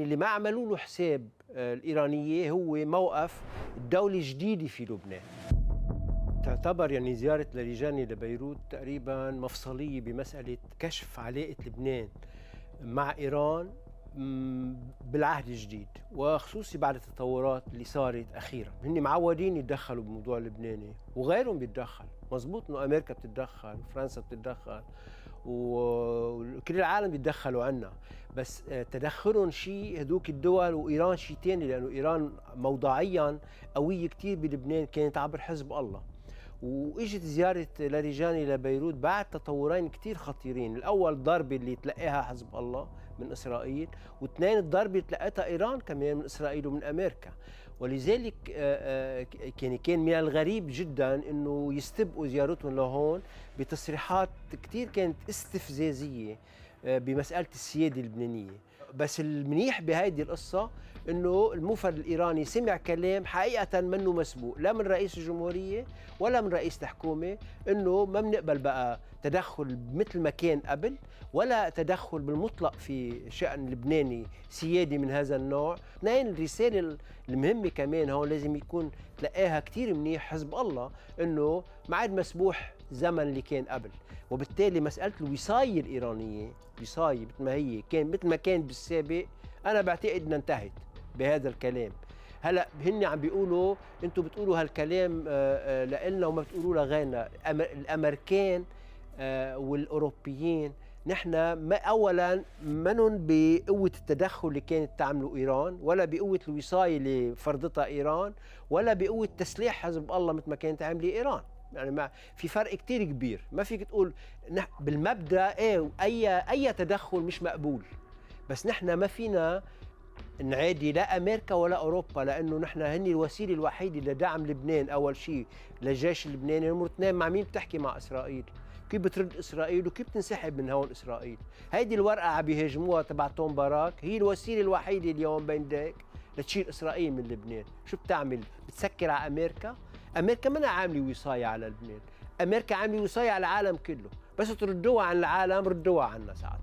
اللي ما عملوا له حساب الإيرانية هو موقف الدولة الجديدة في لبنان. تعتبر زيارة لاريجاني لبيروت تقريبا مفصلية بمسألة كشف علاقة لبنان مع إيران بالعهد الجديد، وخصوصي بعد التطورات اللي صارت أخيرا. هن معودين يتدخلوا بالموضوع اللبناني وغيرهم بيتدخل. مزبوط إنه أمريكا بتتدخل وفرنسا بتتدخل وكل العالم بيتدخلوا عنا، بس تدخلهم شيء هدوك الدول وإيران شيء تاني، لأنه إيران موضوعيا قوية كتير بلبنان، كانت عبر حزب الله. واجت زيارة لاريجاني لبيروت بعد تطورين كتير خطيرين. الأول الضربة اللي تلقاها حزب الله من إسرائيل، واثنين الضربة اللي تلقتها إيران كمان من إسرائيل ومن أمريكا. ولذلك كان من الغريب جدا أنه يستبقوا زيارتهم لهون بتصريحات كتير كانت استفزازية بمسألة السيادة اللبنانية. بس المنيح بهيدي القصة انه الموفد الايراني سمع كلام حقيقة منه مسبوق، لا من رئيس الجمهورية ولا من رئيس الحكومة، انه ما بنقبل بقى تدخل مثل ما كان قبل، ولا تدخل بالمطلق في شأن لبناني سيادي من هذا النوع. اثنين، الرسالة المهمة كمان هون لازم يكون تلاقيها كتير منيح حزب الله، انه ما عاد مسبوح زمن اللي كان قبل، وبالتالي مسألة الوصاية الإيرانية وصاية مثل ما كان بالسابق، أنا بعتقد أنها انتهت بهذا الكلام. هلا هن عم بيقولوا انتم بتقولوا هالكلام لإلنا وما بتقولوا لغيرنا. الامريكان والاوروبيين نحن اولا منن بقوه التدخل اللي كانت تعمله ايران، ولا بقوه الوصايه اللي فرضتها ايران، ولا بقوه تسليح حزب الله مثل ما كانت عامله ايران. يعني ما في فرق كتير كبير. ما فيك تقول بالمبدا اي تدخل مش مقبول، بس نحن ما فينا نعادي لا امريكا ولا اوروبا، لانه نحن هن الوسيله الوحيده لدعم لبنان. اول شيء للجيش اللبناني، نمر اثنين مع مين بتحكي؟ مع اسرائيل. كيف بترد اسرائيل وكيف بتنسحب من هون اسرائيل؟ هيدي الورقه عم بيهاجموها تبع توم باراك، هي الوسيله الوحيده اليوم بين يديك لتشيل اسرائيل من لبنان. شو بتعمل؟ بتسكر على امريكا؟ امريكا منها عامله وصايه على لبنان، امريكا عامله وصايه على العالم كله، بس تردوها عن العالم ردوها عنا ساعتها.